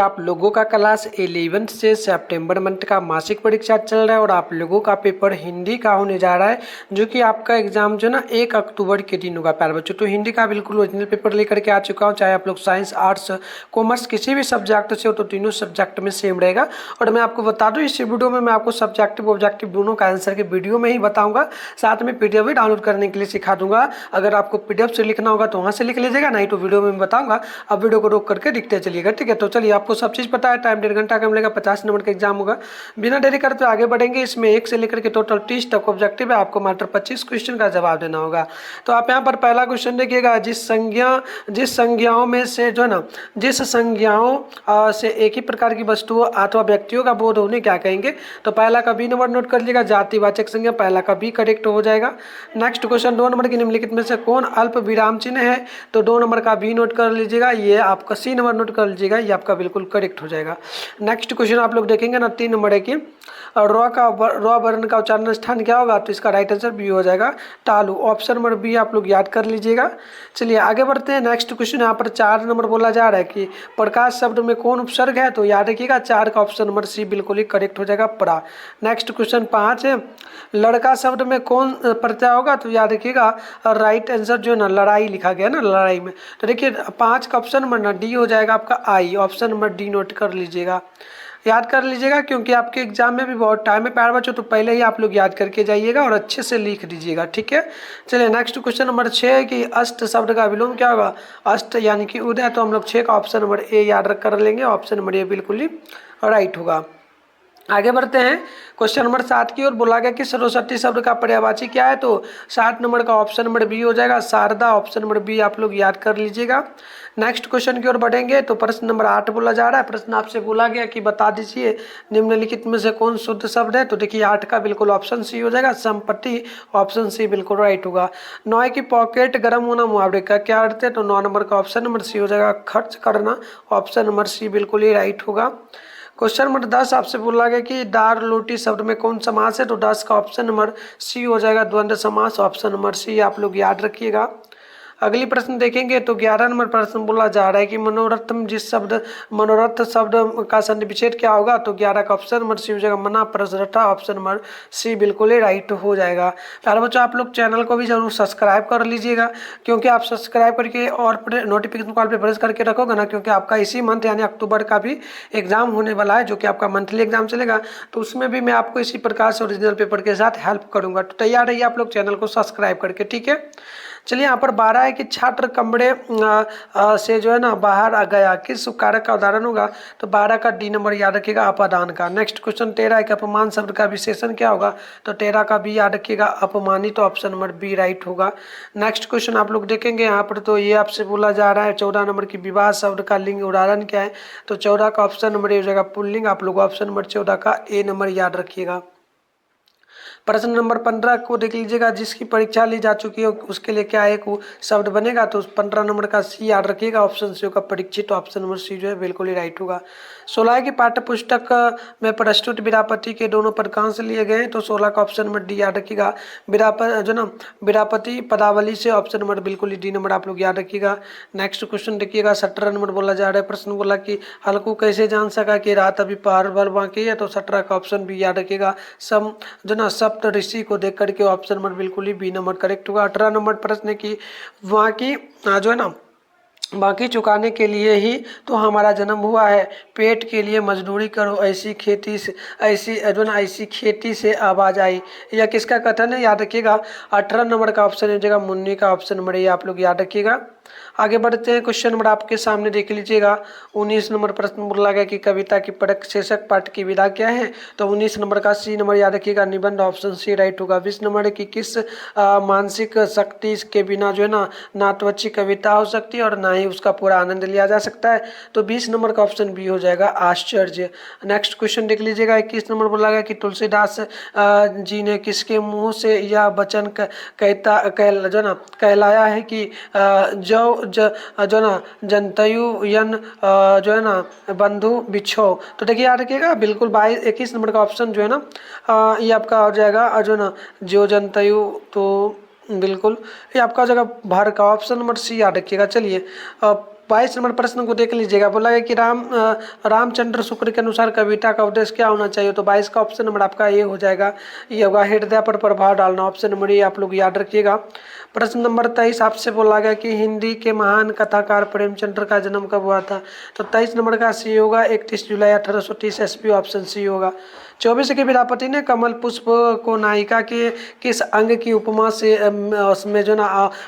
आप लोगों का क्लास 11 से सितंबर मंथ का मासिक परीक्षा चल रहा है और आप लोगों का पेपर हिंदी का होने जा रहा है, जो कि आपका एग्जाम जो ना 1 अक्टूबर के दिन होगा प्यारे बच्चों। तो हिंदी का बिल्कुल ओरिजिनल पेपर लेकर के आ चुका हूं, चाहे आप लोग साइंस, आर्ट्स, कॉमर्स किसी भी सब्जेक्ट से हो तो तीनों सब्जेक्ट में सेम रहेगा। और मैं आपको बता दूँ, इस वीडियो में मैं आपको सब्जेक्टिव ऑब्जेक्टिव दोनों का आंसर के वीडियो में ही बताऊँगा, साथ में PDF भी डाउनलोड करने के लिए सिखा दूंगा। अगर आपको PDF से लिखना होगा तो वहाँ से लिख लीजिएगा, नहीं तो वीडियो में बताऊँगा, अब वीडियो को रोक करके लिखते चलिएगा, ठीक है। तो चलिए, आपको सब चीज़ पता है, टाइम 1.5 घंटा का मिलेगा, 50 नंबर का एग्जाम होगा। बिना देरी करते आगे बढ़ेंगे। इसमें 1 से लेकर के टोटल 30 तक ऑब्जेक्टिव है, आपको मात्र 25 क्वेश्चन का जवाब देना होगा। तो आप यहाँ पर पहला क्वेश्चन देखिएगा, जिस संज्ञाओं में से जो है ना, जिस संज्ञाओं से एक ही प्रकार की वस्तुओं अथवा व्यक्तियों का बोध होने क्या कहेंगे। तो पहला का बी नंबर नोट कर लीजिएगा, जातिवाचक संज्ञा, पहला का बी करेक्ट हो जाएगा। नेक्स्ट क्वेश्चन, 2 नंबर की निम्नलिखित में से कौन अल्प विराम चिन्ह है। तो 2 नंबर का बी नोट कर लीजिएगा, ये आपका सी नंबर नोट कर लीजिएगा, ये आपका बिल्कुल करेक्ट हो जाएगा। नेक्स्ट क्वेश्चन आप लोग देखेंगे ना, 3 नंबर है कि र वर्ण का उच्चारण स्थान क्या होगा। तो इसका राइट आंसर बी हो जाएगा, टालू। ऑप्शन नंबर बी आप लोग याद कर लीजिएगा। चलिए आगे बढ़ते हैं। नेक्स्ट क्वेश्चन यहाँ पर 4 नंबर बोला जा रहा है कि प्रकाश शब्द में कौन उपसर्ग है। तो याद रखिएगा 4 का ऑप्शन नंबर सी बिल्कुल ही करेक्ट हो जाएगा, परा। नेक्स्ट क्वेश्चन 5 है, लड़का शब्द में कौन प्रत्यय होगा। तो याद रखिएगा राइट आंसर जो है ना, लड़ाई लिखा गया ना, लड़ाई में। तो देखिए 5 का ऑप्शन नंबर ना डी हो जाएगा आपका आई। ऑप्शन नंबर डी नोट कर लीजिएगा, याद कर लीजिएगा, क्योंकि आपके एग्जाम में भी बहुत टाइम है प्यारे बच्चों, तो पहले ही आप लोग याद करके जाइएगा और अच्छे से लिख दीजिएगा, ठीक है। चलिए नेक्स्ट क्वेश्चन नंबर 6 है कि अष्ट शब्द का विलोम क्या होगा। अष्ट यानी कि उदय, तो हम लोग 6 का ऑप्शन नंबर ए याद रख कर लेंगे, ऑप्शन नंबर ए बिल्कुल ही राइट होगा। आगे बढ़ते हैं। क्वेश्चन नंबर 7 की ओर बोला गया कि सरस्वती शब्द का पर्यायवाची क्या है। तो 7 नंबर का ऑप्शन नंबर बी हो जाएगा, शारदा। ऑप्शन नंबर बी आप लोग याद कर लीजिएगा। नेक्स्ट क्वेश्चन की ओर बढ़ेंगे। तो प्रश्न नंबर 8 बोला जा रहा है, प्रश्न आपसे बोला गया कि बता दीजिए निम्नलिखित में से कौन शुद्ध शब्द है। तो देखिए 8 का बिल्कुल ऑप्शन सी हो जाएगा, संपत्ति। ऑप्शन सी बिल्कुल राइट होगा। 9 की पॉकेट गर्म होना मुहावरे का क्या अर्थ है। तो 9 नंबर का ऑप्शन नंबर सी हो जाएगा, खर्च करना। ऑप्शन नंबर सी बिल्कुल ही राइट होगा। क्वेश्चन नंबर 10 आपसे बोला गया कि दार रोटी शब्द में कौन समास है। तो 10 का ऑप्शन नंबर सी हो जाएगा, द्वंद्व समास। ऑप्शन नंबर सी आप लोग याद रखिएगा। अगली प्रश्न देखेंगे तो 11 नंबर प्रश्न बोला जा रहा है कि मनोरथम मनोरथ शब्द का संधि विच्छेद क्या होगा। तो 11 का ऑप्शन नंबर सी हो जाएगा, मना प्रसरठा। ऑप्शन नंबर सी बिल्कुल ही राइट हो जाएगा। प्यारे बच्चों, आप लोग चैनल को भी जरूर सब्सक्राइब कर लीजिएगा, क्योंकि आप सब्सक्राइब करके और नोटिफिकेशन कॉल पे प्रेस करके रखोगे ना, क्योंकि आपका इसी मंथ यानी अक्टूबर का भी एग्जाम होने वाला है, जो कि आपका मंथली एग्जाम चलेगा। तो उसमें भी मैं आपको इसी प्रकार से ओरिजिनल पेपर के साथ हेल्प करूंगा। तो तैयार रहिए आप लोग चैनल को सब्सक्राइब करके, ठीक है। चलिए यहाँ पर 12 है कि छात्र कमरे से जो है ना बाहर आ गया, किस कारक का उदाहरण होगा। तो 12 का डी नंबर याद रखिएगा, अपादान का। नेक्स्ट क्वेश्चन 13 है कि अपमान शब्द का विशेषण क्या होगा। तो 13 का बी याद रखिएगा, अपमानित। तो ऑप्शन नंबर बी राइट होगा। नेक्स्ट क्वेश्चन आप लोग देखेंगे यहाँ पर, तो ये आपसे बोला जा रहा है 14 नंबर की विवाह शब्द का लिंग उदाहरण क्या है। तो 14 का ऑप्शन नंबर ए हो जाएगा, पुल्लिंग। आप लोग ऑप्शन नंबर 14 का ए नंबर याद रखिएगा। प्रश्न नंबर 15 को देख लीजिएगा, जिसकी परीक्षा ली जा चुकी है उसके लिए क्या एक शब्द बनेगा। तो 15 नंबर का सी याद रखिएगा, ऑप्शन सी होगा, परीक्षित। ऑप्शन नंबर सी जो है बिल्कुल ही राइट होगा। 16 की पाठ्य पुस्तक में प्रस्तुत विरापति के दोनों पद कहाँ से लिए गए हैं। तो 16 का ऑप्शन नंबर डी याद रखिएगा, जो ना विरापति पदावली से। ऑप्शन नंबर बिल्कुल ही डी नंबर आप लोग याद रखिएगा। नेक्स्ट क्वेश्चन देखिएगा, 17 नंबर बोला जा रहा है, प्रश्न बोला कि हल्कू कैसे जान सका कि रात अभी पहर भर बाकी है। तो 17 का ऑप्शन बी याद रखिएगा, सम जो ना सप्त ऋषि को देख करके। ऑप्शन नंबर बिल्कुल ही बी नंबर करेक्ट होगा। 18 नंबर प्रश्न की वहाँ की जो है ना बाकी चुकाने के लिए ही तो हमारा जन्म हुआ है, पेट के लिए मजदूरी करो, ऐसी खेती से ऐसी खेती से आवाज आई। यह किसका कथन है, याद रखिएगा। 18 नंबर का ऑप्शन हो जाएगा, मुन्नी का। ऑप्शन नंबर ये आप लोग याद रखिएगा। आगे बढ़ते हैं। क्वेश्चन नंबर आपके सामने देख लीजिएगा, 19 नंबर प्रश्न बोला गया कि कविता की पटक शीर्षक पाठ की विधा क्या है। तो 19 नंबर का सी नंबर याद रखिएगा, निबंध। ऑप्शन सी राइट होगा। 20 नंबर की किस मानसिक शक्ति के बिना जो है ना तो अच्छी कविता हो सकती है और ना ही उसका पूरा आनंद लिया जा सकता है। तो 20 नंबर का ऑप्शन बी हो जाएगा, आश्चर्य। नेक्स्ट क्वेश्चन देख लीजिएगा, 21 नंबर बोला गया कि तुलसीदास जी ने किसके मुंह से यह वचन कहलाया है कि जो ना जनतयु यन जो है ना बंधु बिछो। तो देखिए याद रखिएगा, बिल्कुल 21 नंबर का ऑप्शन जो है ना ये आपका हो जाएगा, जो ना जो जनतयु। तो बिल्कुल ये आपका हो जाएगा भर का। ऑप्शन नंबर सी याद रखिएगा। चलिए 22 नंबर प्रश्न को देख लीजिएगा। बोला है कि रामचंद्र शुक्ल के अनुसार कविता का उद्देश्य क्या होना चाहिए, तो 22 का ऑप्शन नंबर आपका ये हो जाएगा, ये होगा हृदय पर प्रभाव डालना। ऑप्शन नंबर ये आप लोग याद रखिएगा। प्रश्न नंबर 23 आपसे बोला गया कि हिंदी के महान कथाकार प्रेमचंद्र का जन्म कब हुआ था, तो 23 नंबर का सी होगा 31 जुलाई 1830 ईस्वी, ऑप्शन सी होगा। 24 के विद्यापति ने कमल पुष्प को नायिका के किस अंग की उपमा से उसमें जो ना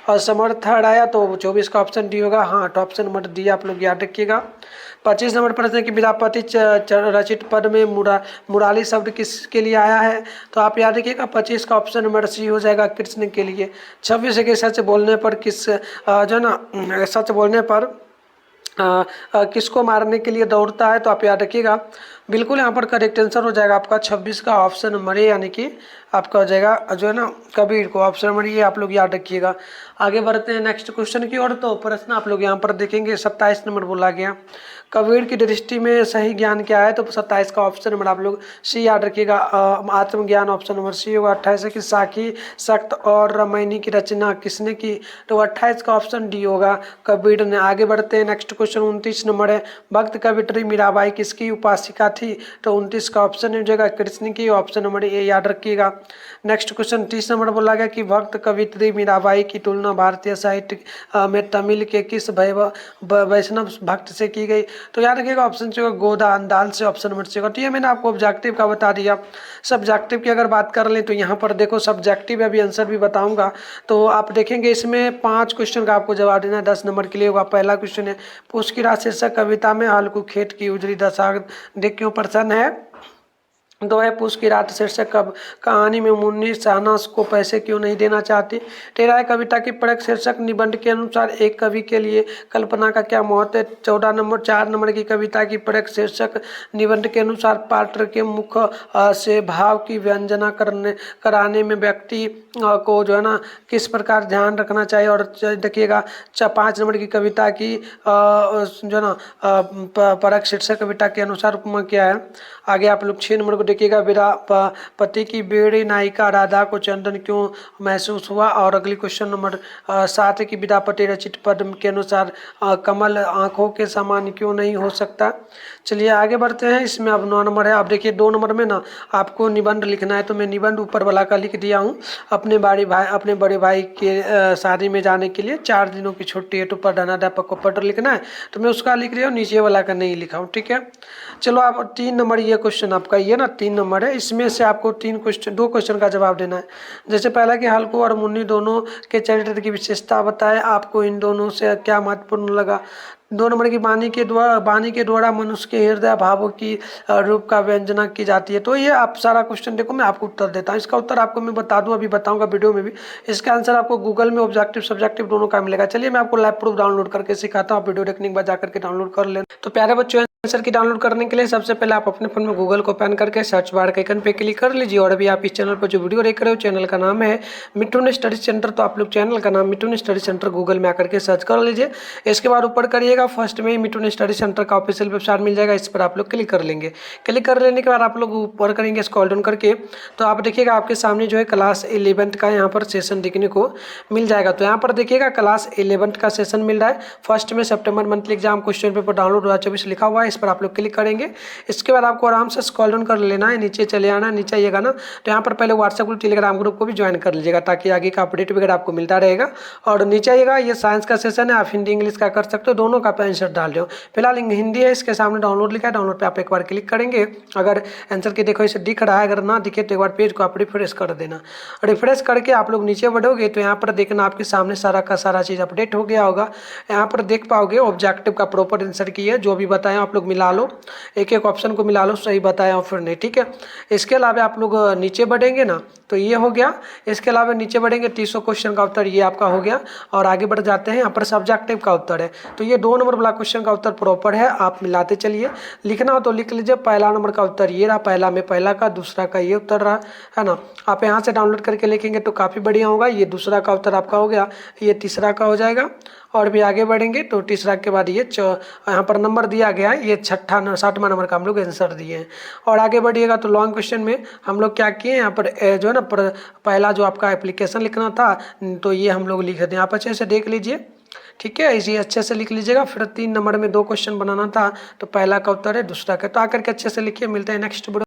असमर्थ ठहराया, तो 24 का ऑप्शन डी होगा। हाँ, तो ऑप्शन नंबर डी आप लोग याद रखिएगा। 25 नंबर प्रश्न है कि विद्यापति रचित पद में मुरारी शब्द किसके लिए आया है, तो आप याद रखिएगा 25 का ऑप्शन नंबर सी हो जाएगा, कृष्ण के लिए। 26 के सच बोलने पर जो ना सच बोलने पर किसको मारने के लिए दौड़ता है, तो आप याद रखिएगा बिल्कुल यहाँ पर करेक्ट आंसर हो जाएगा आपका 26 का ऑप्शन नंबर ए, यानी कि आपका हो जाएगा जो है ना कबीर को। ऑप्शन नंबर ये आप लोग याद रखिएगा। आगे बढ़ते हैं नेक्स्ट क्वेश्चन की ओर। तो प्रश्न आप लोग यहाँ पर देखेंगे 27 नंबर बोला गया, कबीर की दृष्टि में सही ज्ञान क्या है, तो 27 का ऑप्शन नंबर आप लोग सी याद रखिएगा, आत्मज्ञान, ऑप्शन नंबर सी होगा। 28 की साखी, सख्त और रामायणी की रचना किसने की, तो 28 का ऑप्शन डी होगा, कबीर ने। आगे बढ़ते हैं नेक्स्ट क्वेश्चन 29 नंबर है, भक्त कवित्री मीराबाई किसकी उपासिका थी, तो 29 का ऑप्शन हो जाएगा, कृष्ण की, ऑप्शन नंबर ए याद रखिएगा। नेक्स्ट क्वेश्चन 30 नंबर बोला गया कि भक्त कवित्री मीराबाई की तुलना भारतीय साहित्य में तमिल के किस वैष्णव भक्त से की गई, तो याद रखिएगा ऑप्शन सी होगा गोदा अंदाल से, ऑप्शन नंबर सी होगा। तो ये मैंने आपको ऑब्जेक्टिव का बता दिया। सब्जेक्टिव की अगर बात कर लें तो यहाँ पर देखो सब्जेक्टिव अभी आंसर भी बताऊंगा, तो आप देखेंगे इसमें 5 क्वेश्चन का आपको जवाब देना है, 10 नंबर के लिए होगा। पहला क्वेश्चन है, पूछ की रात शीर्षक कविता में हल्कू खेत की उजरी दशा देख क्यों प्रसन्न है। दो है, पूछ की रात शीर्षक कहानी में मुन्नी शहनाज को पैसे क्यों नहीं देना चाहती। 13 है, कविता की परख शीर्षक निबंध के अनुसार एक कवि के लिए कल्पना का क्या महत्व है। 4 नंबर की कविता की परख शीर्षक निबंध के अनुसार पात्र के मुख से भाव की व्यंजना कराने में व्यक्ति को जो है ना किस प्रकार ध्यान रखना चाहिए। और देखिएगा 5 नंबर की कविता की जो है ना परख शीर्षक कविता के अनुसार उपमा क्या है। आगे आप लोग 6 नंबर को देखिएगा, विद्यापति की बेड़ी नायिका राधा को चंदन क्यों महसूस हुआ। और अगली क्वेश्चन नंबर 7 की विद्यापति रचित पद के अनुसार कमल आंखों के समान क्यों नहीं हो सकता। चलिए आगे बढ़ते हैं। इसमें अब 9 नंबर है। आप देखिए 2 नंबर में ना आपको निबंध लिखना है, तो मैं निबंध ऊपर वाला का लिख दिया हूँ। अपने बड़े भाई के शादी में जाने के लिए 4 दिनों की छुट्टी है, तो प्रधानाध्यापक को पत्र लिखना है, तो मैं उसका लिख रहा हूँ, नीचे वाला का नहीं लिखा हूँ, ठीक है। चलो आप 3 नंबर ये क्वेश्चन आपका ये ना 3 नंबर है, इसमें से आपको 2 क्वेश्चन का जवाब देना है। जैसे पहला कि हल्कू और मुन्नी दोनों के चरित्र की विशेषता बताए, आपको इन दोनों से क्या महत्वपूर्ण लगा। 2 नंबर की वाणी के द्वारा मनुष्य के हृदय भावों की रूप का व्यंजना की जाती है। तो ये आप सारा क्वेश्चन देखो, मैं आपको उत्तर देता हूँ। इसका उत्तर आपको मैं बता दूं, अभी बताऊंगा वीडियो में भी। इसका आंसर आपको गूगल में ऑब्जेक्टिव सब्जेक्टिव दोनों का मिलेगा। चलिए मैं आपको लाइव प्रूफ डाउनलोड करके सिखाता हूँ, वीडियो देखने के बाद जाकर के डाउनलोड कर लेना। तो प्यारे बच्चों, आंसर की डाउनलोड करने के लिए सबसे पहले आप अपने फोन में गूगल को ओपन करके सर्च बार के आइकन पे क्लिक कर लीजिए। और अभी आप इस चैनल पर जो वीडियो देख रहे हो, चैनल का नाम है मिठुन स्टडी सेंटर, तो आप लोग चैनल का नाम मिठुन स्टडी सेंटर गूगल में आकर के सर्च कर लीजिए। इसके बाद ऊपर करिएगा, फर्स्ट में ही मिठुन स्टडी सेंटर का ऑफिशियल वेबसाइट मिल जाएगा, इस पर आप लोग क्लिक कर लेंगे। क्लिक कर लेने के बाद आप लोग ऊपर करेंगे स्क्रॉल डाउन करके, तो आप देखिएगा आपके सामने जो है क्लास 11th का यहाँ पर सेशन देखने को मिल जाएगा। तो यहाँ पर देखिएगा क्लास 11th का सेशन मिल रहा है। फर्स्ट में सितंबर monthly exam question paper download 2024 लिखा हुआ है, इस पर आप लोग क्लिक करेंगे। इसके बाद आपको आराम से स्क्रॉल डाउन कर लेना है, नीचे चले आना है, नीचे आइएगा ना तो यहाँ पर पहले व्हाट्सएप ग्रुप टेलीग्राम ग्रुप को भी ज्वाइन कर लीजिएगा, ताकि आगे का अपडेट वगैरह आपको मिलता रहेगा। और नीचे आइएगा, ये साइंस का सेशन है, आप हिंदी इंग्लिश का कर सकते हो, दोनों का आंसर डाल रहे हो। फिलहाल हिंदी है, इसके सामने डाउनलोड लिखा है, डाउनलोड पे आप एक बार क्लिक करेंगे। अगर आंसर की देखो इसे दिख रहा है, अगर ना दिखे तो एक बार पेज को आप रिफ्रेश कर देना। रिफ्रेश करके आप लोग नीचे बढ़ोगे तो यहाँ पर देखना आपके सामने सारा का सारा चीज़ अपडेट हो गया होगा। यहाँ पर देख पाओगे ऑब्जेक्टिव का प्रॉपर आंसर की है, जो भी बताया आप लोग मिला लो, एक एक ऑप्शन को मिला लो, सही बताया और फिर नहीं, ठीक है। इसके अलावा आप लोग नीचे बढ़ेंगे ना तो ये हो गया। इसके अलावा नीचे बढ़ेंगे 300 क्वेश्चन का उत्तर ये आपका हो गया। और आगे बढ़ जाते हैं, यहाँ पर सब्जेक्टिव का उत्तर है, तो ये 2 नंबर वाला क्वेश्चन का उत्तर प्रॉपर है, आप मिलाते चलिए। लिखना हो तो लिख लीजिए, पहला नंबर का उत्तर ये रहा, पहला में पहला का, दूसरा का ये उत्तर रहा, है ना। आप यहाँ से डाउनलोड करके लिखेंगे तो काफ़ी बढ़िया होगा। ये दूसरा का उत्तर आपका हो गया, ये तीसरा का हो जाएगा। और भी आगे बढ़ेंगे तो तीसरा के बाद ये यहाँ पर नंबर दिया गया है, ये 60वां नंबर का हम लोग आंसर दिए हैं। और आगे बढ़िएगा तो लॉन्ग क्वेश्चन में हम लोग क्या किए, यहाँ पर जो है ना पहला जो आपका एप्लीकेशन लिखना था, तो ये हम लोग लिख दें। आप अच्छे से देख लीजिए, ठीक है, इसे अच्छे से लिख लीजिएगा। फिर 3 नंबर में 2 क्वेश्चन बनाना था, तो पहला का उत्तर है, दूसरा का। तो आकर के अच्छे से लिखिए। मिलते हैं नेक्स्ट वीडियो।